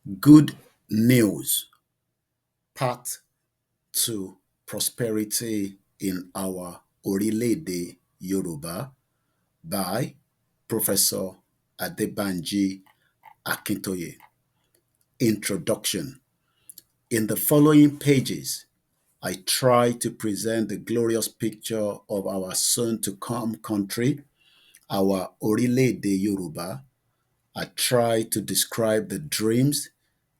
Good news, part 2, prosperity in our Orílẹ̀-èdè Yoruba by Professor Adebanji Akintoye. Introduction. In the following pages, I try to present the glorious picture of our soon-to-come country, our Orílẹ̀-èdè Yoruba. I try to describe the dreams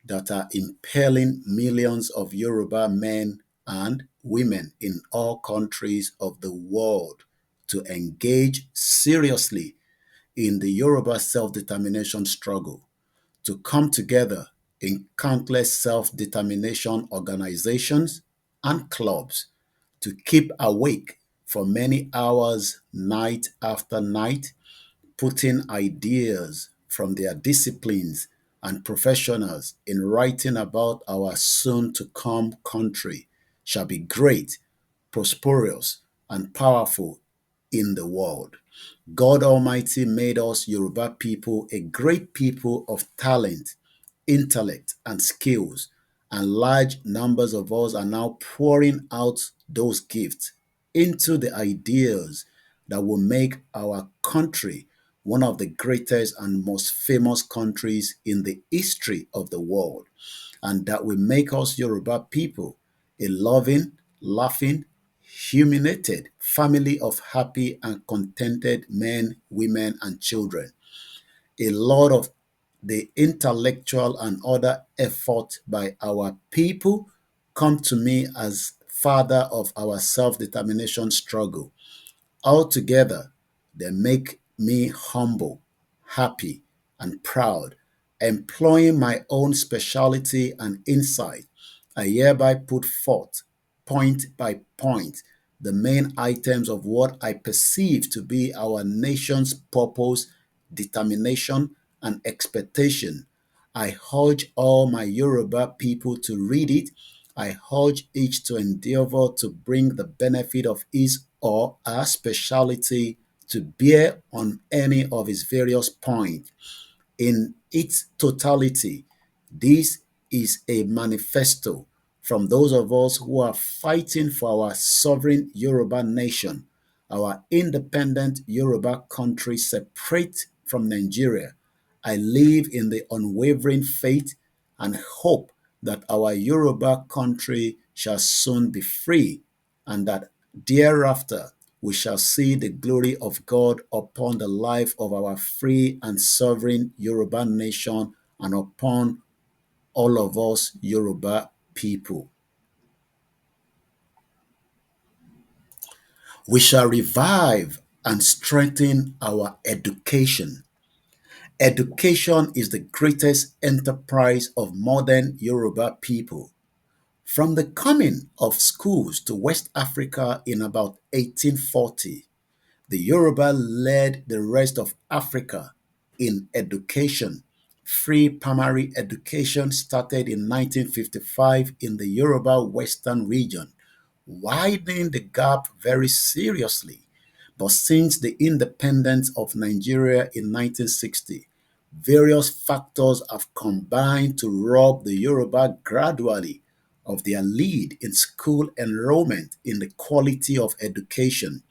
that are impelling millions of Yoruba men and women in all countries of the world to engage seriously in the Yoruba self-determination struggle, to come together in countless self-determination organizations and clubs, to keep awake for many hours night after night, putting ideas from their disciplines and professionals in writing about our soon to come country shall be great, prosperous, and powerful in the world. God Almighty made us Yoruba people a great people of talent, intellect, and skills, and large numbers of us are now pouring out those gifts into the ideas that will make our country one of the greatest and most famous countries in the history of the world, and that will make us Yoruba people a loving, laughing, humiliated family of happy and contented men, women, and children. A lot of the intellectual and other effort by our people come to me as father of our self-determination struggle. Altogether, they make me humble, happy, and proud. Employing my own speciality and insight, I hereby put forth, point by point, the main items of what I perceive to be our nation's purpose, determination, and expectation. I urge all my Yoruba people to read it. I urge each to endeavor to bring the benefit of his or her speciality to bear on any of its various points. In its totality, this is a manifesto from those of us who are fighting for our sovereign Yoruba nation, our independent Yoruba country separate from Nigeria. I live in the unwavering faith and hope that our Yoruba country shall soon be free, and that thereafter we shall see the glory of God upon the life of our free and sovereign Yoruba nation and upon all of us Yoruba people. We shall revive and strengthen our education. Education is the greatest enterprise of modern Yoruba people. From the coming of schools to West Africa in about 1840, the Yoruba led the rest of Africa in education. Free primary education started in 1955 in the Yoruba Western region, widening the gap very seriously. But since the independence of Nigeria in 1960, various factors have combined to rob the Yoruba gradually of their lead in school enrollment in the quality of education.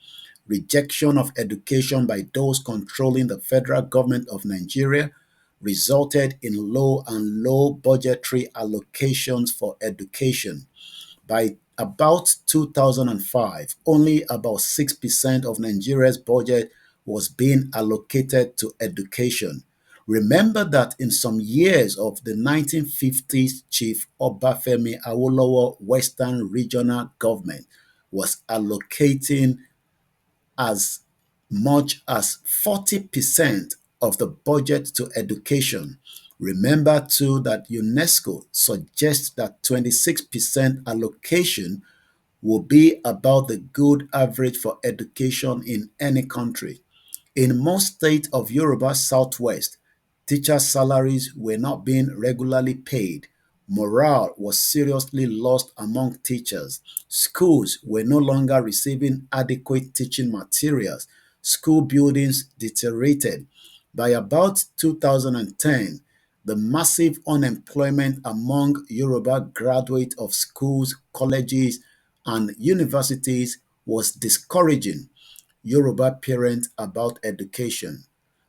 Rejection of education by those controlling the federal government of Nigeria resulted in low budgetary allocations for education. By about 2005, only about 6% of Nigeria's budget was being allocated to education. Remember that in some years of the 1950s, Chief Obafemi Awolowo Western Regional Government was allocating as much as 40% of the budget to education. Remember too that UNESCO suggests that 26% allocation will be about the good average for education in any country. In most states of Yoruba Southwest, teachers' salaries were not being regularly paid. Morale was seriously lost among teachers. Schools were no longer receiving adequate teaching materials. School buildings deteriorated. By about 2010, the massive unemployment among Yoruba graduates of schools, colleges, and universities was discouraging Yoruba parents about education.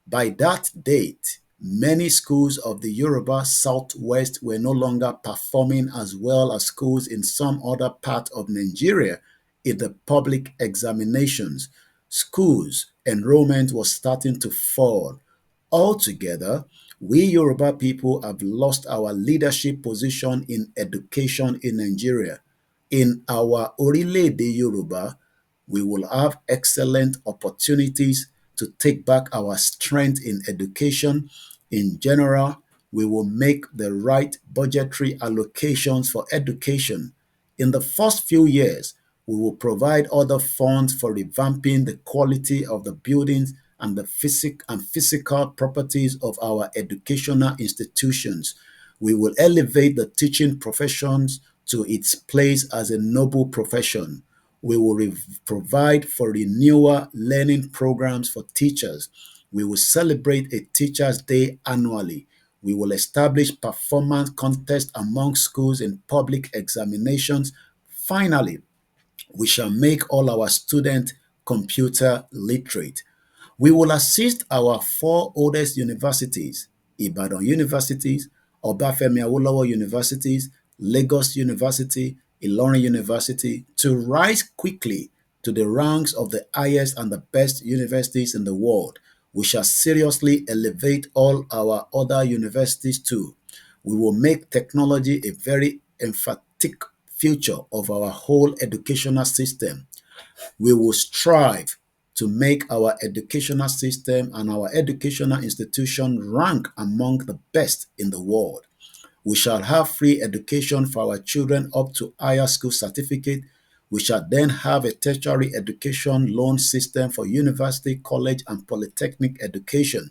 By that date, many schools of the Yoruba Southwest were no longer performing as well as schools in some other part of Nigeria in the public examinations. Schools enrollment was starting to fall. Altogether, we Yoruba people have lost our leadership position in education in Nigeria. In our Orile-Ede Yoruba, we will have excellent opportunities to take back our strength in education. In general, we will make the right budgetary allocations for education. In the first few years, we will provide other funds for revamping the quality of the buildings and the physical properties of our educational institutions. We will elevate the teaching professions to its place as a noble profession. We will provide for renewal learning programs for teachers. We will celebrate a Teachers' Day annually. We will establish performance contests among schools in public examinations. Finally, we shall make all our students computer literate. We will assist our four oldest universities, Ibadan universities, Obafemi Awolowo universities, Lagos University, Ilorin University, to rise quickly to the ranks of the highest and the best universities in the world. We shall seriously elevate all our other universities too. We will make technology a very emphatic feature of our whole educational system. We will strive to make our educational system and our educational institution rank among the best in the world. We shall have free education for our children up to higher school certificate. We shall then have a tertiary education loan system for university, college, and polytechnic education.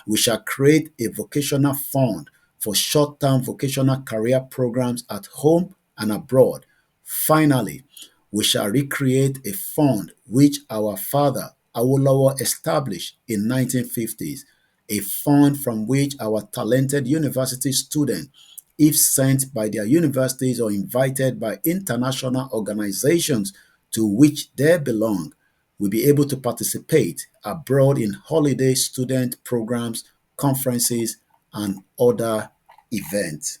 We shall create a vocational fund for short-term vocational career programs at home and abroad. Finally, we shall recreate a fund which our father Awolowo established in 1950s, a fund from which our talented university students, if sent by their universities or invited by international organizations to which they belong, will be able to participate abroad in holiday student programs, conferences, and other events.